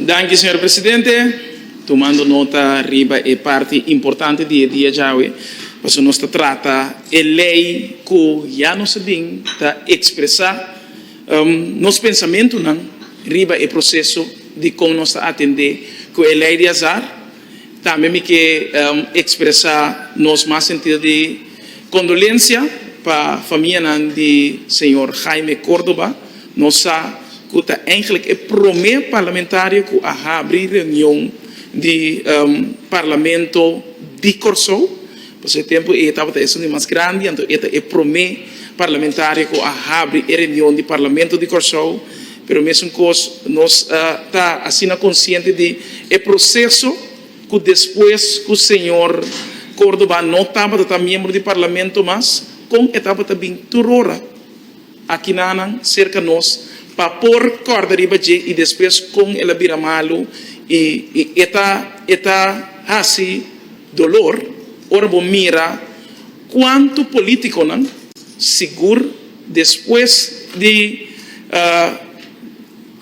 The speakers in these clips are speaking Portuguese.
Danke, senhor presidente. Tomando nota, arriba é parte importante do dia de hoje. Porque nós trata a lei que já não sabemos expressar nos pensamentos, não? Arriba é processo de como nós atender com a lei de azar. Também me que expressar nos mais sentido de condolência para a família do senhor Jaime Córdoba. Nós que eigenlijk é primeiro parlamentário que abre reunião de parlamento de Corsou. Por esse tempo, ele estava sendo mais grande, então ele é o primeiro parlamentário que abre reunião de parlamento de Corsou. Mas mesmo coisa, nós está assim consciente de o processo que depois que o senhor Córdoba não estava membro do parlamento, mas com estava também turora aqui na cerca de nós para pôr corda riba e depois com ela vira malo e está assim dolor. Ora bom mira quanto político não seguro depois de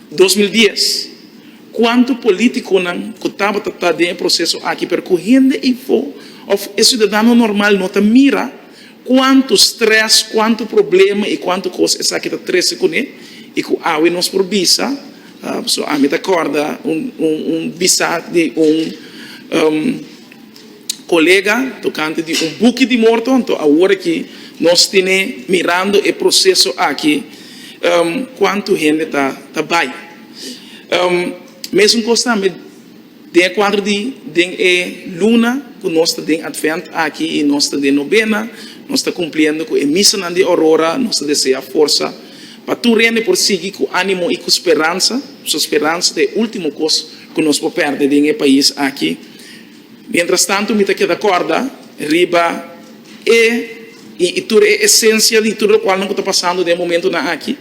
2010 quanto político não que estava tratando em processo aqui percorrendo e foi o cidadão normal não mira quanto stress, quanto problema e quanto coisa essa que está triste com ele e que a nos provisa a me acorda visa de colega tocante de buque de morto então agora que nós temos mirando o processo aqui quanto gente está bem mesmo constante tem quadro de luna que nós está em advento aqui e nós está de novena nós está cumprindo com a missa de aurora nós deseja força para tu rende por seguir com ânimo e com esperança sua esperança é o último coisa que nós podemos perder no país aqui. Mientras tanto, me queda corda, riba e tudo é essência de tudo o qual não está passando de momento na aqui.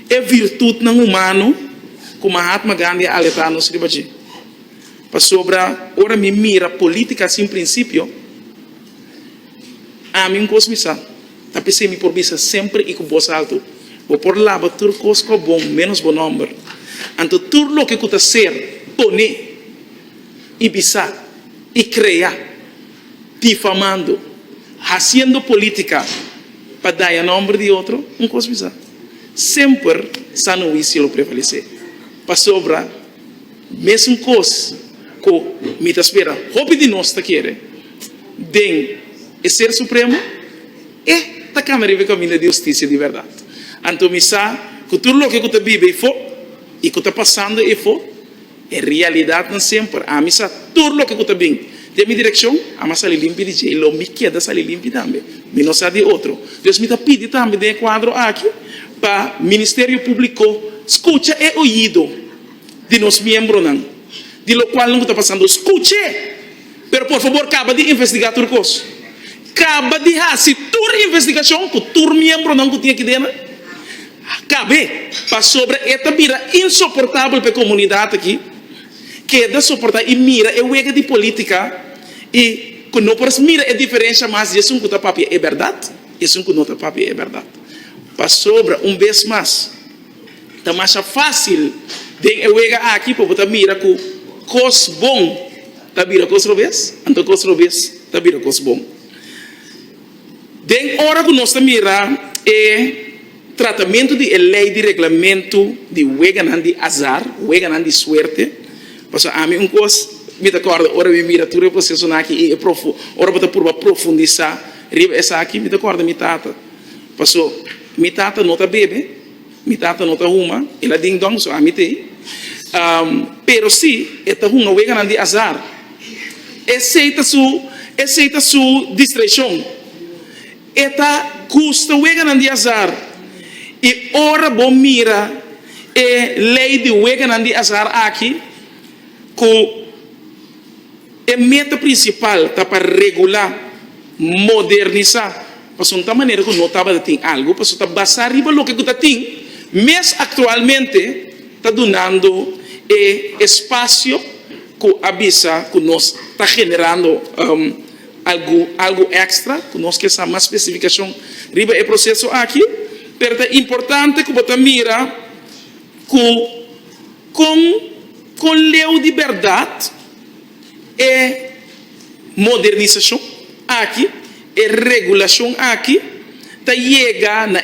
É virtude não humano, como Mahatma Gandhi alertar nos riba de. Para sobra, ora me mira política sem princípio, a mim coisa missa, tá pensei me por visa sempre e com voz alto. Vou por lá, tudo coisa bom, menos bom número. Então tudo o que está ser, pone e bisa e criar, difamando, fazendo política para dar o nome de outro, coisa bizarra. Sempre está no vício prevalecer. Para sobra, mesmo coisa que me espera, hobby de nós está querendo, den o ser supremo, é da Câmara de Caminho de Justiça de verdade. Então, me sabe que tudo o que você vive e que está passando é realidade não sempre. A missa tudo o que está bem. De minha direção, a massa limpa de jeito, me queda sair limpa também. Me não sabe de outro. Deus me pede também de quadro aqui para o Ministério Público escuta e ouvido de nos membros não. De lo qual não está passando. Escute, pero por favor, acaba de investigar tudo coisa. Acaba de fazer toda investigação que todo membro não tinha que dentro. Cabe para sobre esta mira insuportável para a comunidade aqui que é de suportar e mira é uega de política e que não pode mira é diferença mas isso não está papi é verdade isso não está papi é verdade para sobre vez mais está mais fácil de uega aqui para botar mira com cos bom tá mira cos vez então cos vez tá mira cos bom den hora que nós mira é tratamento de lei de regulamento de weganan de azar, weganan de suerte. Porque a mim coisa me acorda, ora me mira tudo o processo aqui e ora para por profundizar, riba essa aqui me acorda me tata. Porque me tata não tá bebe, me tata não tá uma, ela ding dong so a me te. Pero si esta uma weganan de azar. Aceita su distração. Esta custa weganan de azar. E ora bom mira lei de weganan de azar aqui que a meta principal está para regular, modernizar, para uma maneira que não estava tendo algo, para está basar riba lo que está tendo, mas atualmente está donando espaço que avisa que nós está generando algo extra, que nós queremos mais especificação riba é processo aqui. Pero é importante que você mira com com lei de verdade e modernização aqui, e regulação aqui, tá chega na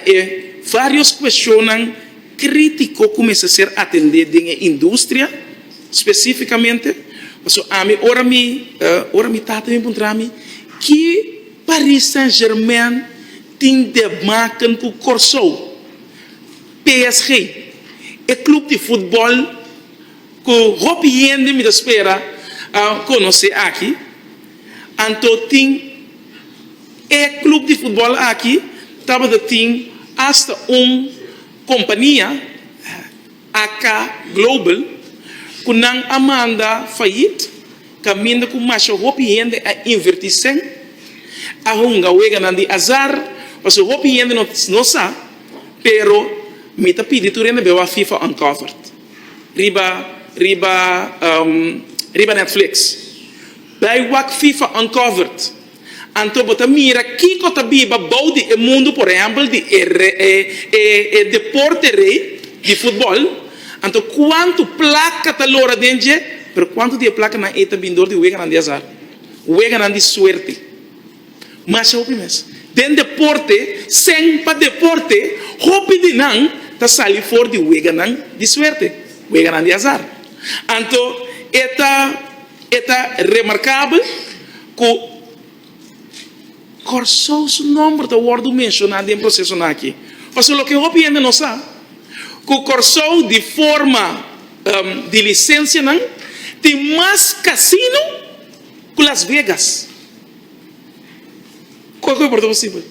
várias questões críticas começam a ser atendidas na indústria, especificamente. So, ora mi tata me encontrar que Paris Saint-Germain tem de marca com Corso, PSG, e clube de futebol que o gente me espera conhecer aqui. Então tem clube de futebol aqui, estava tem hasta companhia AK Global que não amanda faillite, caminha com mais gente a invertir sem a hunga wega nandi azar, porque o gente não sabe, pero me está pedindo tu renda bewa FIFA uncovered, riba Netflix, bij wak FIFA uncovered. Anto bota mira que cota biba baudi e mundo por exemplo de deporte rei de futebol. Anto quanto placa ta lora dentro, pero quanto de placa na eta bindor de wega de azar, wega de suerte. Mas eu penso, den deporte, sem pa deporte, hopi de não ta sali for de wega de suerte, wega de azar. Anto eta remarcável que corso su nombre da word mencionado em processo aqui. Mas o que hopi ainda não sabe, que corso de forma de licença não tem mais casino que Las Vegas. Qual é o possível?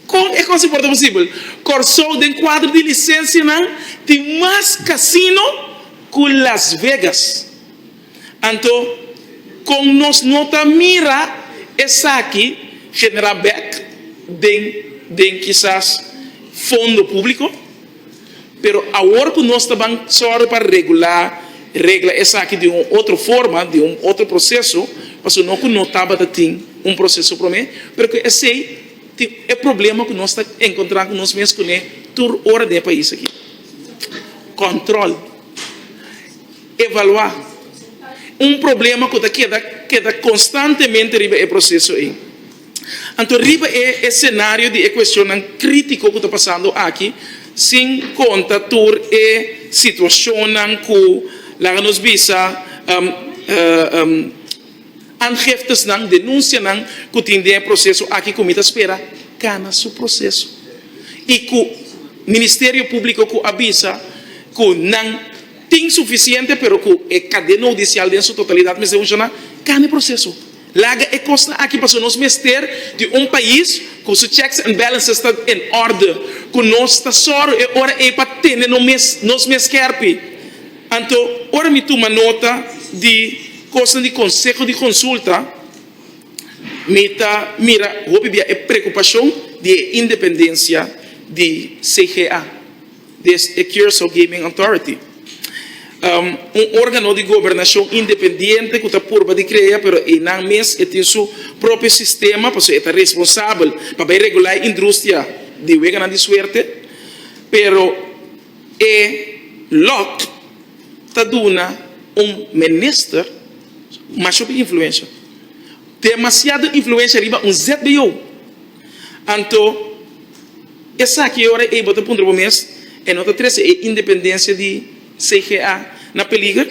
Como é que é possível? Corso de quadro de licença não tem mais casino que Las Vegas. Então, com nos nota mira essa aqui genera back de quizás fundo público, pero agora que nós estamos só para regula essa aqui de uma outra forma, de um outro processo, mas não que não estava tem processo para mim, pero que esse é problema que nós estamos encontrando nós mesmos com toda hora do país aqui. Controle, evaluar, problema que queda constantemente riba processo aí. Então, riba é cenário de questão crítico que está passando aqui, sem conta toda a situação que lá nos visa angeftes não denúncia não que tem processo aqui como está espera cana seu processo e que o Ministério Público que avisa que não tem suficiente pero que a cadeia judicial em sua totalidade mas funciona cana processo laga é costa aqui para nós mester de país com seus checks and balances está em ordem que nós está só ora é para ter nos mesquerpe então ora me toma nota de coisa de conselho de consulta mira houve a preocupação de independência de CGA de Security Gaming Authority órgão de governação independente que está por de criar, pero não mês tem seu próprio sistema, porque é responsável para regular a indústria de wega de suerte, pero lock está dando ministro mais sobre influência, demasiada influência riba ZBO, então essa aqui hora é botar ponto para mês é nota 13 é independência de CGA na peligro.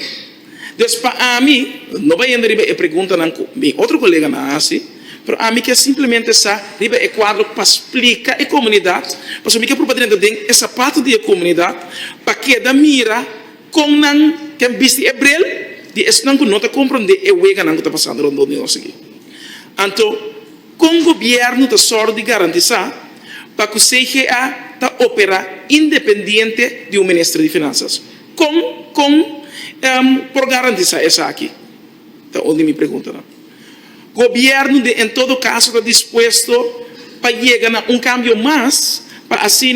Deus para a mim não vai ainda riba pergunta não meu outro colega na assim, pero a mim que simplesmente essa riba é quadro para explicar a comunidade, para so me que propagar dentro de essa parte da comunidade para que da mira com não que viste hebreu de estão com nota compreender é wega não está passando rondo de nós aqui. Então com o governo está só de garantizar para que o CGA está opera independente do Ministério de Finanças. Por garantizar essa aqui. Então, onde me pergunta, não? Governo, em todo caso, está disposto para chegar a cambio mais, para assim,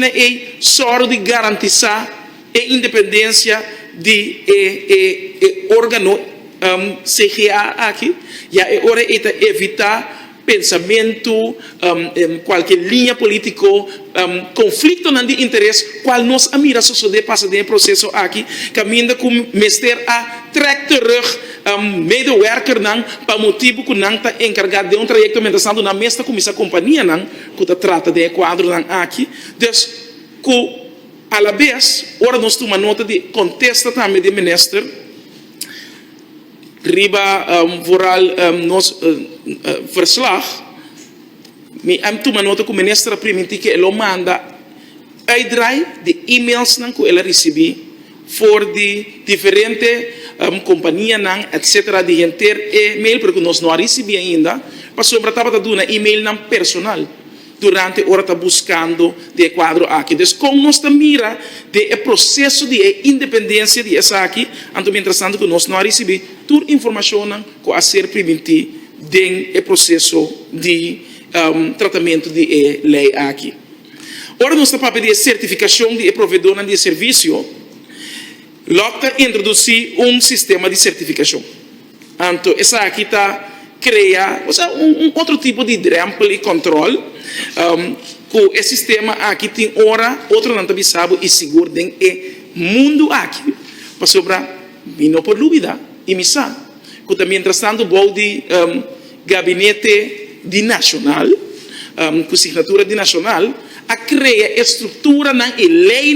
só de garantizar a independência de órgão CGA aqui, e é hora de evitar pensamento, qualquer linha política, conflito de interesse, qual nós mira suceder passa de processo aqui, caminha com mestre a trek terug, medewerker para motivo que não está encarregado de trajecto mental na mesma comissão companhia que trata de quadro aqui, dus que a la vez, ora nós toma nota de contesta também de ministro riba vooral nos verslag, me toma nota que o ministro permite que ele manda uitdraai de e-mails que ele recebe voor de diferente companhia etc. de enter e-mail porque nós não recebemos ainda, mas sobre estava dando e-mail personal durante a hora está buscando de quadro aqui. Então, como nós mira de processo de independência de essa aqui, então, mientras tanto, que nós não recebemos toda a informação que a ser permitida do processo de tratamento de lei aqui. Ora, nós estamos pedindo certificação de provedor de serviço, Locta introduzir sistema de certificação. Então, essa aqui está cria outro tipo de drempel e controle que o sistema aqui tem ora outro não está sabe e seguro tem mundo aqui para sobra não por dúvida e missa que também interessante bom de gabinete de nacional com assinatura de nacional a criar estrutura e lei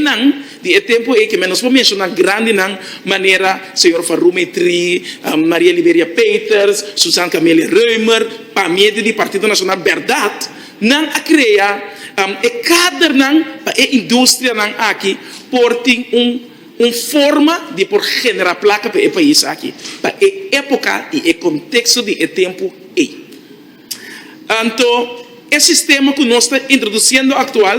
de tempo que menos vou mencionar grande maneira senhor Farumetri, Maria Liberia Peters, Susan Camille Reumer, para meio do Partido Nacional Verdade, a criar cada indústria aqui por ter forma de por generar placa para o país aqui, para a época e o contexto de tempo então o sistema que nós estamos introduzindo atual,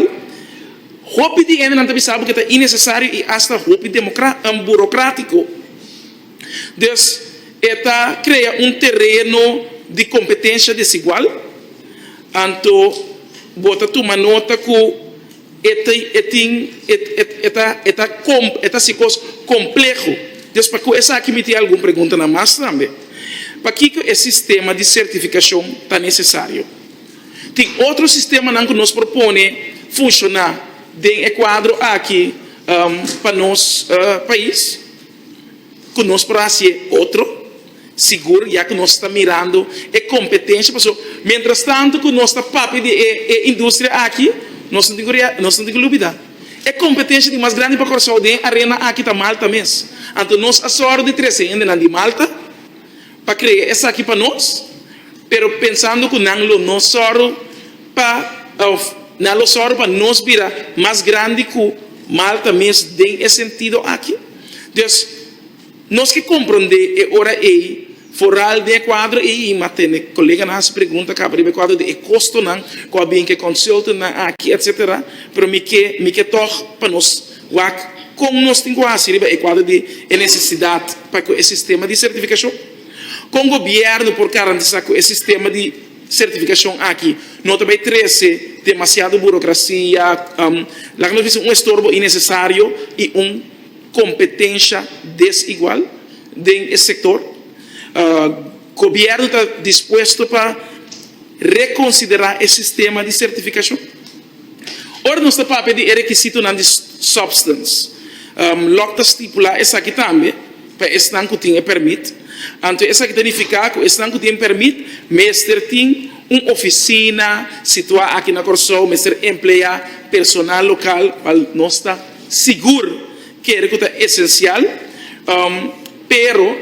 hope de ainda não sabe que é innecessário e hasta hope burocrático. Então, esta cria terreno de competência desigual. Então, bota uma nota que esta coisa complexo. Então, para que essa aqui me tenha alguma pergunta na mais também. Para que o sistema de certificação está necessário? Tem outro sistema que nos propõe funcionar em quadro aqui para nosso país, que nós para ser outro, seguro, já que nós estamos mirando a competência, mientras tanto que nós estamos papo de indústria aqui, nós não temos dúvida. A competência de mais grande para correr de arena aqui está Malta mesmo. Então nós a de 13 ainda de Malta, para criar essa aqui para nós, pero pensando que não soro para nós virar mais grande que Malta mesmo tem esse sentido aqui. Então, nós que compreender ora foral de quadro e matene colega nas pergunta que de quadro de custo com a bem que consulta aqui etc. Pero me que toque para nós como nós temos a quadro de necessidade para o sistema de certificação. Com o governo por garantizar que o sistema de certificação aqui não também traz demasiada burocracia, lá nós vimos estorbo innecessário e competência desigual dentro setor. O governo está disposto para reconsiderar o sistema de certificação. Ora, nós estamos a pedir requisito de substance. Locta estipula essa aqui também, para esse que tinha permite. Então, essa que significa que esse que tem permite, mestre tem uma oficina situada aqui na Corsol, mestre emprega personal local, para nós estar seguro que é essencial, pero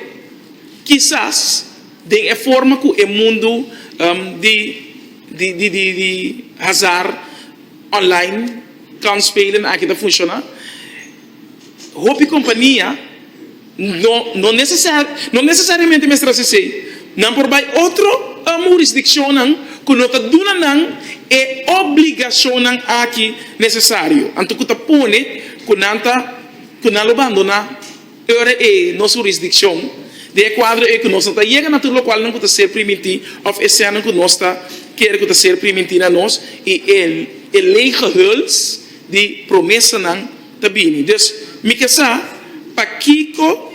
quizás de forma que o mundo de azar online kan spelen aqui está funcionando. Hope companhia não necessariamente mestre CC, não por vai outro jurisdição que não está dando é obrigação aqui necessário. Então que está pone que não abandona nossa jurisdição de quadro que nós está chega na tudo qual não pode ser permitido of esse ano que nós está quer que ser permitido a nós e ele lei gehuls de promessa não está bem. Então me que para Kiko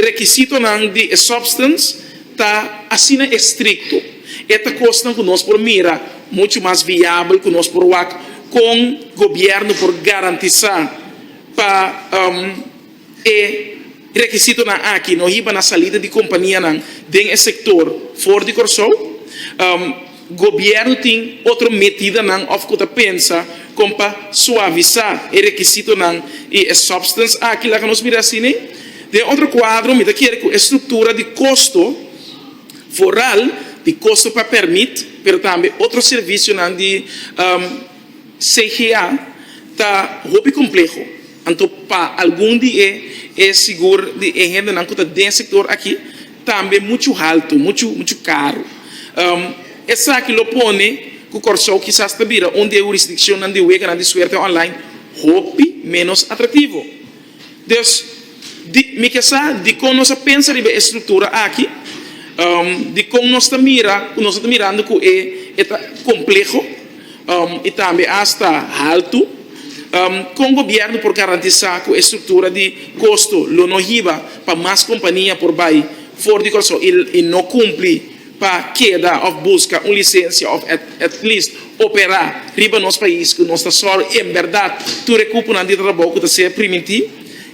requisito de substance está assim estricto. Esta costa que nós por mira muito mais viável que nós por WAC com governo por garantizar para requisito na aqui não iba na saída de companhia nan den setor fora de Corsou governo tem outra medida nan of que pensa como para suavizar o requisito nan e substance aqui lá que nós mira assim né de outro quadro me quer que estrutura de custo foral de custo para permit pero também outro serviço nan de CGA tá hobby complexo então para algum dia é seguro de renda não custa dentro sector aqui também muito alto muito caro essa aqui lo pone que o Corsou quizás tabira onde a jurisdição não de wega não de suerte online hobby menos atrativo Deus me que sa de como nós pensa de estrutura aqui de como nós está mirando que é complexo e também hasta alto com o governo por garantizar que a estrutura de custo não iba para mais companhia por vai fora de Corsou e não cumpre para queda of busca licença of at least operar riba nosso país que nós está só em verdade tu recupera de trabalho que está ser primitivo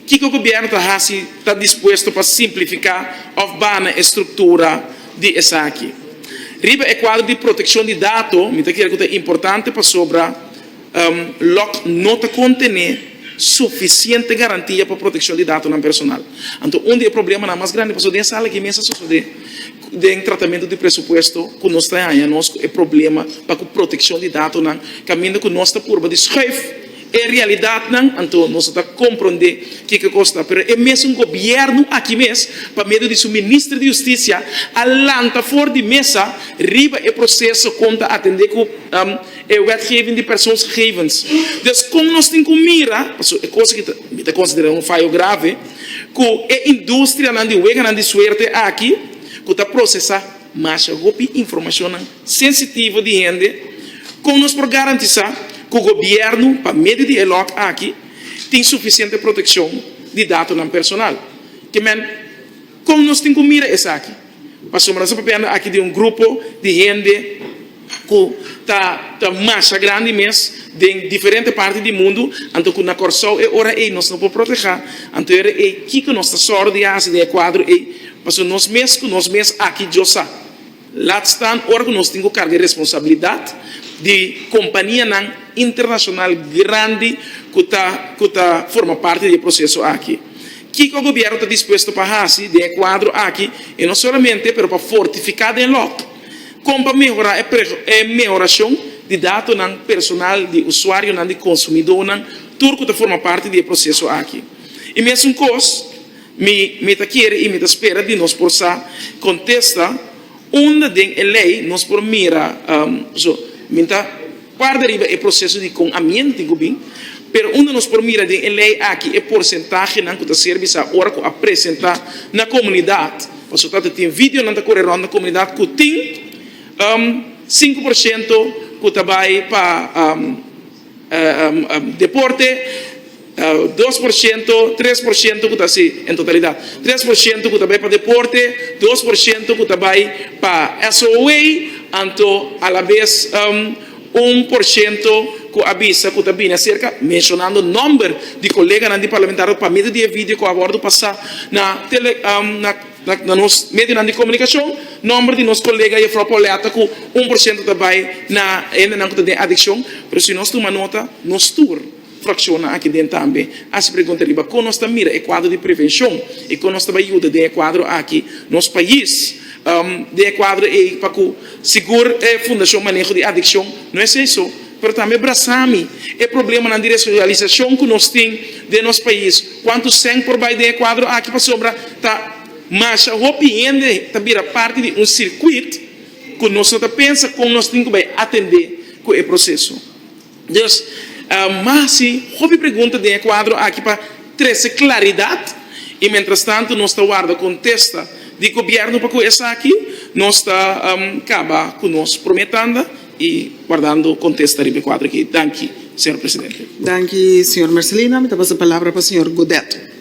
que o governo está disposto para simplificar of bana estrutura de essa aqui riba é quadro de proteção de dados me que é importante para sobrar LOC não está contener suficiente garantia para proteção de dados não personal. Então, onde é o problema mais grande, passou dessa sala que mensa suceder de tratamento de presupuesto que nós temos é problema para a proteção de dados não caminho que nós está por de schreef é realidade não então nós está compreender que custa, pero é mesmo governo aqui mesmo para meio de seu ministro de justiça alanta fora de mesa riba é processo conta atender com é wetgeving de pessoas gegevens dus como nós temos que mirar é coisa que está considerando falho grave que a indústria não de wega não de suerte aqui que está processar mais informação sensitiva de gente como nós por garantizar que o governo, para meio de ELOC aqui, tem suficiente proteção de dados não personal. Que como nós temos que mirar isso aqui? Passou uma razão aqui de grupo de gente que está mais grande mesmo, de diferentes partes do mundo, então que na Corsou é hora nós não podemos proteger, então é que nós está só de asa de quadro passou nós mesmos aqui já sabe. Lá está hora que nós temos que carregar responsabilidade de companhia internacional grande que forma parte do processo aqui. Que o governo está disposto para fazer de quadro aqui, e não somente para fortificar o LOC, como para melhorar a melhoração de dados personal, de usuário, de consumidor, tudo que forma parte do processo aqui. E mesmo coisa, me quer e me espera de nós possa contestar onde tem a lei, nós por mira, guarda o processo de ambiente bem, pero onde nós por mira de lei aqui é porcentagem não que serve a hora que apresentar na comunidade. Você tem vídeo não está correndo na comunidade que tem 5% que vai para deporte, 2%, 3% que está assim em totalidade, 3% que vai para deporte, 2% que vai para SOA, então a la vez 1% que avisa que está cerca, mencionando o número de colegas de parlamentares para meio de vídeo que eu abordo passar na nos meios de comunicação, número de nossos colegas e propoleta que 1% também na adicção, mas se nós tomamos nota, nós fraciona aqui dentro também. As perguntas riba, como nós mira é quadro de prevenção e como nós ajuda de quadro aqui nosso país, de quadro é para que seguro é fundação manejo de adicção, não é isso, mas também abraçame é problema na desocialização que nós temos de nosso país. Quanto sem por baixo de quadro aqui para sobra tá mas a opinião também parte de circuito que nós não pensa como nós temos que atender com o processo. Deus mas se houve pergunta de quadro aqui para trazer claridade e mientras tanto nós está guarda contesta de governo para que essa aqui nós está acaba com nós prometendo e guardando contesta de quadro aqui. Danke, senhor presidente. Danke, senhor Marcelino. Me dá a palavra para o senhor Godet.